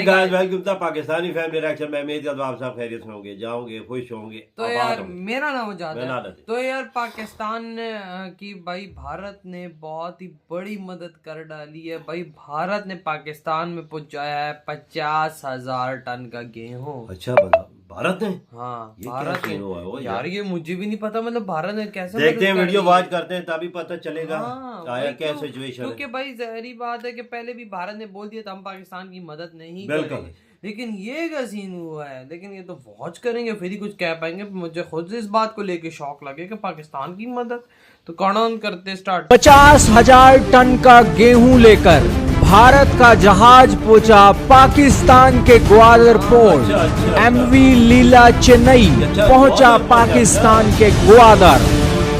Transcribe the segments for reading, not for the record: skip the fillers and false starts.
Guys welcome to Pakistani family reaction. मैं मेरी आप सब खैरियत में होंगे, जाओगे, खुश होंगे। तो यार मेरा नाम हो जाता है। है तो यार पाकिस्तान की भाई भारत ने बहुत ही बड़ी मदद कर डाली है। भाई भारत ने पाकिस्तान में पहुंचाया है 50,000 टन का गेहूं। अच्छा भारत ने? हाँ ये भारत क्या ने यार ये मुझे भी नहीं पता, मतलब भारत ने कैसे देखते हैं, वीडियो वॉच करते हैं तभी पता चलेगा आया क्या तो, सिचुएशन है। क्योंकि भाई जहरी बात है कि पहले भी भारत ने बोल दिया था हम पाकिस्तान की मदद नहीं करेंगे, लेकिन ये क्या सीन हुआ है। लेकिन ये तो वॉच करेंगे फिर ही कुछ कह पाएंगे। मुझे खुद इस बात को लेके शौक लगे कि पाकिस्तान की मदद। तो कौन करते स्टार्ट। 50,000 टन का गेहूं लेकर भारत का जहाज पहुंचा पाकिस्तान के Gwadar port. MV Lila Chennai पहुंचा पाकिस्तान के ग्वादर।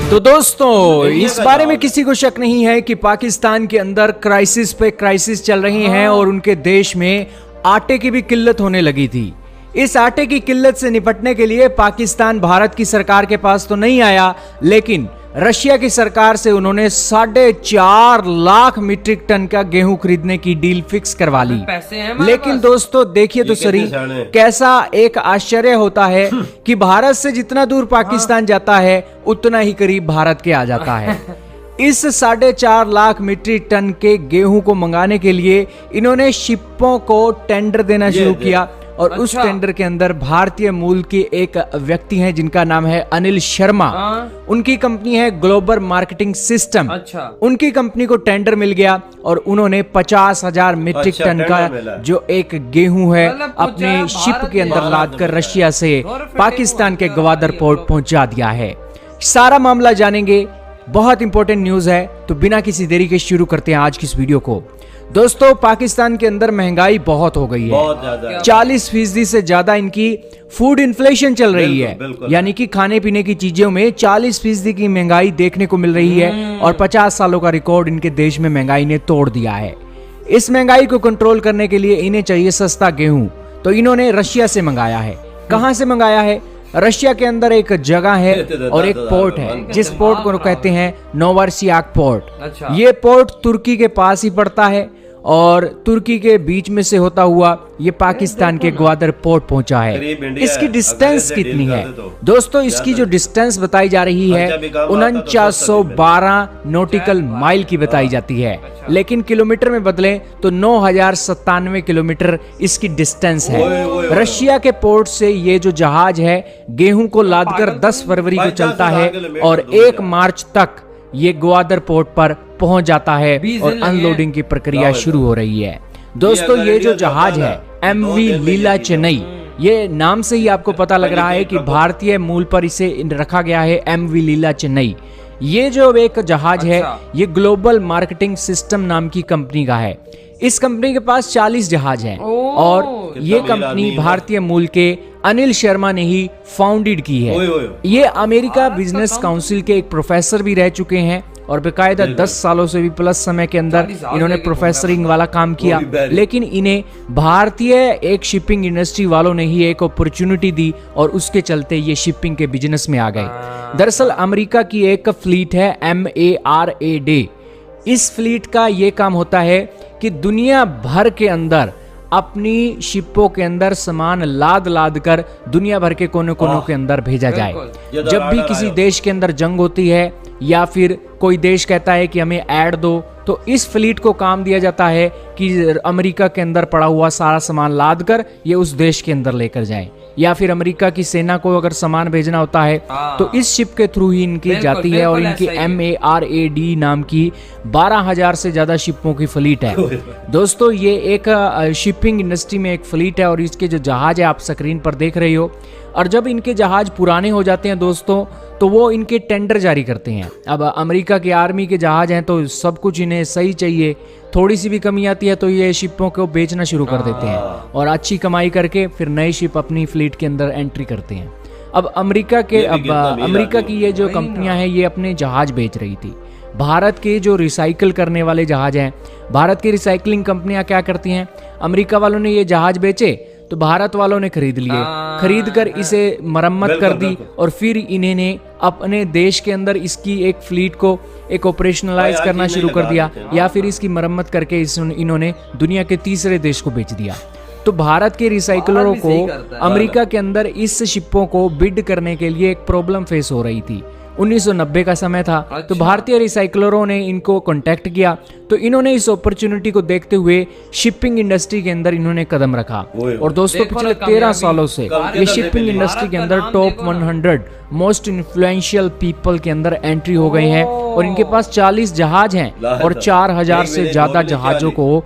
तो दोस्तों इस बारे में किसी को शक नहीं है कि पाकिस्तान के अंदर क्राइसिस पे क्राइसिस चल रही हैं और उनके देश में आटे की भी किल्लत होने लगी थी। इस आटे की किल्लत से निपटने के लिए पाकिस्तान भारत की सरकार के पास तो नहीं आया, लेकिन रशिया की सरकार से उन्होंने 4.5 लाख मीट्रिक टन का गेहूं खरीदने की डील फिक्स करवा ली। लेकिन दोस्तों देखिए तो सही कैसा एक आश्चर्य होता है कि भारत से जितना दूर पाकिस्तान जाता है उतना ही करीब भारत के आ जाता है। इस 4.5 लाख मीट्रिक टन के गेहूं को मंगाने के लिए इन्होंने शिपों को टेंडर देना शुरू किया और उस टेंडर के अंदर भारतीय मूल की एक व्यक्ति हैं जिनका नाम है अनिल शर्मा। उनकी कंपनी है ग्लोबल मार्केटिंग सिस्टम। उनकी कंपनी को टेंडर मिल गया और उन्होंने 50,000 मीट्रिक टन का जो एक गेहूं है अपने शिप के अंदर लाद कर रशिया से पाकिस्तान के ग्वादर पोर्ट पहुंचा दिया है। सारा मामला जानेंगे, बहुत इंपॉर्टेंट न्यूज है। तो बिना किसी देरी के शुरू करते हैं आज की इस वीडियो को। दोस्तों पाकिस्तान के अंदर महंगाई बहुत हो गई है। 40% से ज्यादा इनकी फूड इन्फ्लेशन चल रही है, यानी कि खाने पीने की चीजों में 40% की महंगाई देखने को मिल रही है और 50 सालों का रिकॉर्ड इनके देश में महंगाई ने तोड़ दिया है। इस महंगाई को कंट्रोल करने के लिए इन्हें चाहिए सस्ता गेहूं, तो इन्होंने रशिया से मंगाया है। कहां से मंगाया है? रशिया के अंदर एक जगह है और एक पोर्ट है जिस पोर्ट को कहते हैं नोवासियाक पोर्ट। ये पोर्ट तुर्की के पास ही पड़ता है और तुर्की के बीच में से होता हुआ ये पाकिस्तान के ग्वादर पोर्ट पहुंचा है। इसकी डिस्टेंस कितनी है दोस्तों? इसकी जो डिस्टेंस बताई जा रही है 4912 नॉटिकल माइल की बताई जाती है, लेकिन किलोमीटर में बदले तो 9097 किलोमीटर इसकी डिस्टेंस है। रशिया के पोर्ट से ये जो जहाज है गेहूं को लादकर 10 फरवरी को चलता है और 1 मार्च तक ये ग्वादर पोर्ट पर पहुंच जाता है और अनलोडिंग की प्रक्रिया शुरू हो रही है। दोस्तों ये जो जहाज है एमवी लीला चेन्नई, ये नाम से ही आपको पता लग रहा है कि भारतीय मूल पर इसे रखा गया है एमवी लीला चेन्नई। ये जो एक जहाज है ये ग्लोबल मार्केटिंग सिस्टम नाम की कंपनी का है। इस कंपनी के पास 40 जहाज हैं और ये कंपनी भारतीय मूल के अनिल शर्मा ने ही फाउंडेड की है। ये अमेरिका बिजनेस काउंसिल के एक प्रोफेसर भी रह चुके हैं और बेकायदा 10 सालों से भी प्लस समय के अंदर इन्होंने प्रोफेसरिंग वाला काम किया, लेकिन इन्हें भारतीय एक शिपिंग इंडस्ट्री वालों ने ही एक अपॉर्चुनिटी दी और उसके चलते ये शिपिंग के बिजनेस में आ गए। दरअसल अमेरिका की एक फ्लीट है MARAD। इस फ्लीट का ये काम होता है कि दुनिया भर के अंदर अपनी शिपों के अंदर सामान लाद लाद कर दुनिया भर के कोने कोनों के अंदर भेजा जाए। जब भी किसी देश के अंदर जंग होती है या फिर कोई देश कहता है कि हमें ऐड दो, तो इस फ्लीट को काम दिया जाता है कि अमेरिका के अंदर पड़ा हुआ सारा सामान लाद कर ये उस देश के अंदर लेकर जाए, या फिर अमेरिका की सेना को अगर सामान भेजना होता है तो इस शिप के थ्रू ही इनकी जाती है। और इनकी MARAD नाम की 12,000 से ज्यादा शिपों की फ्लीट है। दोस्तों ये एक शिपिंग इंडस्ट्री में एक फ्लीट है और इसके जो जहाज है आप स्क्रीन पर देख रहे हो। और जब इनके जहाज पुराने हो जाते हैं दोस्तों तो वो इनके टेंडर जारी करते हैं। अब अमेरिका के आर्मी के जहाज हैं तो सब कुछ इन्हें सही चाहिए, थोड़ी सी भी कमी आती है तो ये शिपों को बेचना शुरू कर देते हैं और अच्छी कमाई करके फिर नई शिप अपनी फ्लीट के अंदर एंट्री करते हैं। अब अमेरिका की ये जो कंपनियां हैं ये अपने जहाज बेच रही थी। भारत के जो रिसाइकल करने वाले जहाज हैं, भारत की रिसाइकलिंग कंपनियां क्या करती हैं, अमेरिका वालों ने ये जहाज बेचे तो भारत वालों ने खरीद लिए, खरीद कर इसे मरम्मत कर दी और फिर इन्होंने अपने देश के अंदर इसकी एक फ्लीट को एक ऑपरेशनलाइज करना शुरू कर दिया, या फिर इसकी मरम्मत करके इन्होंने दुनिया के तीसरे देश को बेच दिया। तो भारत के रिसाइकलरों भारत भी सही को करता है। अमेरिका के अंदर इस शिपों को बिड करने के लिए एक प्रॉब्लम फेस हो रही थी। 1990 का समय था। तो अच्छा। भारतीय रिसाइकलरों ने इनको कांटेक्ट किया, तो इन्होंने इस अपॉर्चुनिटी को देखते हुए शिपिंग इंडस्ट्री के अंदर इन्होंने कदम रखा। और दोस्तों देखो पिछले ना 13 सालों से भारत ये के शिपिंग अंदर इंडस्ट्री के भारत का अंदर नाम टॉप देखो ना। 100 मोस्ट इन्फ्लुएंशियल पीपल के अंदर एंट्री हो गए हैं और इनके पास 40 जहाज हैं और 4000 से ज्यादा जहाजों को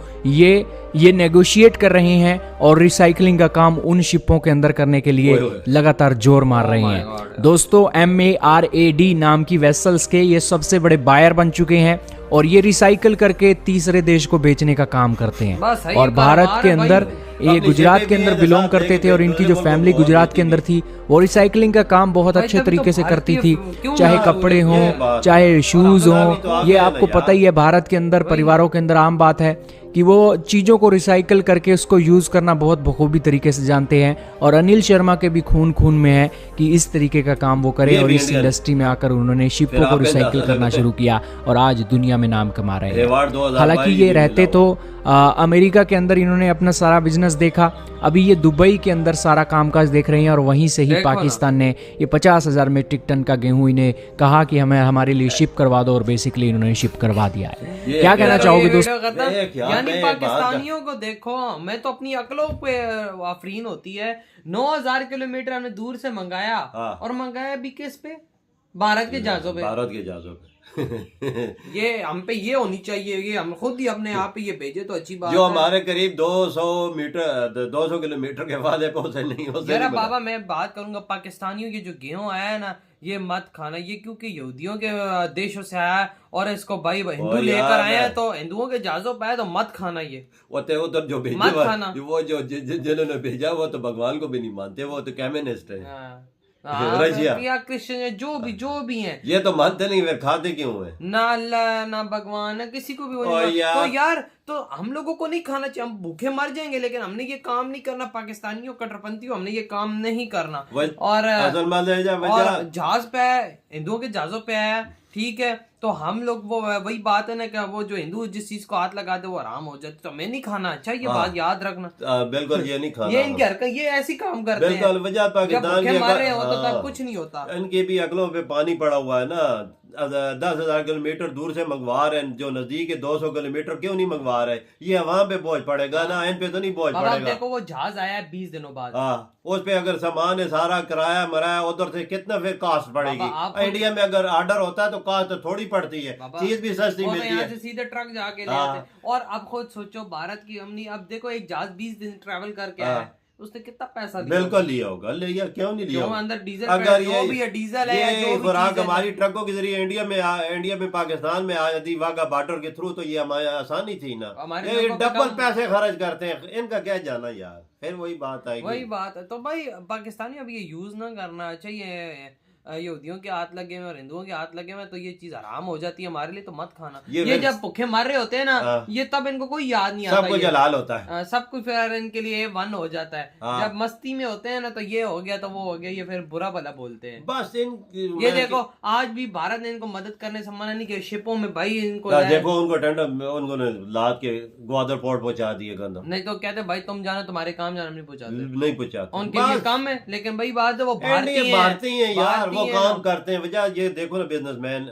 ये नेगोशिएट कर रहे हैं और रिसाइकलिंग का काम उन शिपों के अंदर करने के लिए लगातार जोर मार रहे हैं। दोस्तों MARAD नाम की वेसल्स के ये सबसे बड़े बायर बन चुके हैं और ये रिसाइकल करके तीसरे देश को बेचने का काम करते हैं। बस है, और ये भारत कारोबार के है भाई। अंदर ये अपनी गुजरात जेबें के भी अंदर है, बिलोंग साथ करते देख थे और के इनकी जो लोगों फैमिली को गुजरात बहुत के अंदर थी वो रिसाइकलिंग का काम बहुत भाई, अच्छे तब तो तरीके से करती भारतीय थी, क्यों चाहे ना कपड़े ये हों बात चाहे शूज और अपना भी तो हों। आते ये हैं आपको ना पता ही है भारत के अंदर परिवारों के अंदर आम बात है कि वो चीज़ों को रिसाइकल करके उसको यूज़ करना बहुत बखूबी तरीके से जानते हैं और अनिल शर्मा के भी खून में है कि इस तरीके का काम वो करें ये और भी इस इंडियन। इंडस्ट्री में आकर उन्होंने शिपों को आप रिसाइकिल इंडियन करना शुरू किया और आज दुनिया में नाम कमा रहे हैं। अवार्ड 2022 हालांकि ये भी रहते मिला तो अमेरिका के अंदर इन्होंने अपना सारा बिजनेस देखा, अभी ये दुबई के अंदर सारा कामकाज देख रहे हैं और वहीं से ही देखो ना। पाकिस्तान ने ये 50,000 मीट्रिक टन का गेहूं इन्हें कहा कि हमें हमारे लिए शिप करवा दो और बेसिकली इन्होंने शिप करवा दिया है। ये क्या कहना तो चाहोगे ये दोस्त? वीडियो खत्म। देख यार, यानी मैं एक बात पाकिस्तानियों को देखो, मैं तो अपनी अकलों पे आफरीन होती है। 9000 किलोमीटर हमने दूर से मंगाया हाँ। और मंगाया भी किस पे? भारत के जहाजों पे। भारत के जहाजों पे ये हम पे ये होनी चाहिए, ये हम खुद ही अपने आप पे ये भेजे तो अच्छी बात जो है। हमारे करीब 200 किलोमीटर के वाले पहुंचे नहीं हो यार बाबा मैं बात करूंगा पाकिस्तानियों के जो गेहूं आया है ना, ये मत खाना, ये क्योंकि यहूदियों के देशों से आया है और इसको भाई हिंदू यार लेकर आए हैं मैं- तो हिंदुओं के जहाजों पे आया तो मत खाना ये। उधर जो भेजे मत खाना। वो जो जिन्होंने भेजा वो तो भगवान को भी नहीं मानते, वो तो कम्युनिस्ट है। हाँ। रशिया। या क्रिश्चियन है, जो भी हैं, ये तो मानते नहीं, फिर खाते क्यों है? ना अल्लाह ना भगवान ना किसी को भी वो ओ नहीं यार। तो यार तो हम लोगों को नहीं खाना चाहिए, हम भूखे मर जाएंगे, लेकिन हमने ये काम नहीं करना। पाकिस्तानियों कट्टरपंथियों हमने ये काम नहीं करना। और असल और जहाज पे है, हिंदुओं के जहाजों पे है, ठीक है, तो हम लोग वो वही बात है ना कि वो जो हिंदू जिस चीज को हाथ लगाते वो आराम हो जाते, तो हमें नहीं खाना। अच्छा ये बात याद रखना। बिल्कुल ये नहीं खाना। ये इनके हरकत, ये ऐसी काम करते हैं। बिल्कुल वजह जब पाकिस्तान भूखे की मर रहे अगर- हो तो तब हाँ। कुछ नहीं होता। इनके भी अकलों पे पानी पड़ा हुआ है ना। 10,000 किलोमीटर दूर से मंगवा रहे हैं, जो नजदीक है 200 किलोमीटर क्यों नहीं मंगवा रहे? ये वहां पे बोझ पड़ेगा ना, इन पे तो नहीं बोझ अब आप पड़ेगा। देखो वो जहाज आया है 20 दिनों बाद। हाँ, उस पे अगर सामान है सारा किराया मराया उधर से कितना फिर कास्ट पड़ेगी। बाबा, आप इंडिया में अगर ऑर्डर होता है तो कास्ट तो थोड़ी पड़ती है, बाबा, चीज भी सस्ती वो तो मिलती यहाँ है। से सीधे ट्रक जाके ले हाँ। आते हैं। और अब खुद सोचो भारत की हमने, अब देखो एक जहाज 20 दिन ट्रैवल करके आया है, उसने कितना पैसा लिया बिल्कुल लिया होगा, लिया क्यों नहीं लिया क्यों? होगा? अंदर डीजल अगर जो भी है, डीजल है, ये जो भी खुराक चीज़ है। हमारी ट्रकों के जरिए इंडिया में पाकिस्तान में आ जाती वाघा बॉर्डर के थ्रू, तो ये हमारी आसानी थी ना। हमारे ये ट्रकों पे डबल कम- पैसे खर्च करते हैं, इनका क्या जाना यार। फिर वही बात आएगी। वही बात है। तो भाई पाकिस्तानी अब ये यूज ना करना चाहिए। यहूदियों के हाथ लगे हुए और हिंदुओं के हाथ लगे हुए तो ये चीज आराम हो जाती है हमारे लिए, तो मत खाना। ये ये जब भूखे मर रहे होते हैं ना, हाँ। ये तब इनको कोई याद नहीं आता। सब कुछ ये। हलाल होता है। सब कुछ फिर इनके लिए वन हो जाता है। हाँ। जब मस्ती में होते हैं ना तो ये हो गया तो वो हो गया, ये फिर बुरा भला बोलते हैं। बस ये देखो आज भी भारत ने इनको मदद करने से मना नहीं किया। शिपों में भाई इनको देखो उनको टेंडर उन्होंने लाद के ग्वादर पोर्ट पहुंचा दिए गंदा। नहीं तो कहते भाई तुम जानो, तुम्हारे काम जाना नहीं पहुंचाते, नहीं पहुंचा उनके लिए काम है। लेकिन भाई बात है वो भारतीय भारतीय हैं यार, भारतीय वो हैं काम ना। करते हैं। वजह ये देखो ना, बिजनेसमैन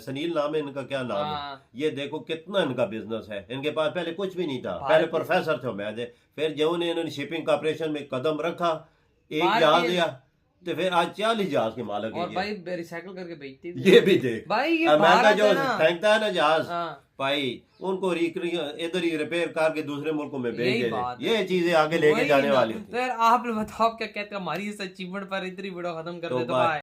सनील नाम है इनका, क्या नाम है? हाँ। ये देखो कितना इनका बिजनेस है। इनके पास पहले कुछ भी नहीं था, भारतीय- पहले प्रोफेसर थे मैं, फिर जो इन्होंने शिपिंग कॉर्पोरेशन में कदम रखा, एक भारतीय- जहाज लिया, तो फिर आज 40 जहाज के मालिक और है भाई रिसाइकल करके बेचती थी। ये भी देख भाई ये अमेरिका भारत जो है ना। फेंकता है ना जहाज, हाँ। भाई उनको इधर ही रिपेयर करके दूसरे मुल्कों में भेज यही दे। बात ये चीजें आगे लेके वही जाने ना। वाली तो यार आप लोग बताओ, आप क्या कहते हैं? हमारी इस अचीवमेंट पर इतनी वीडियो खत्म कर तो दे तो बाय। बाय।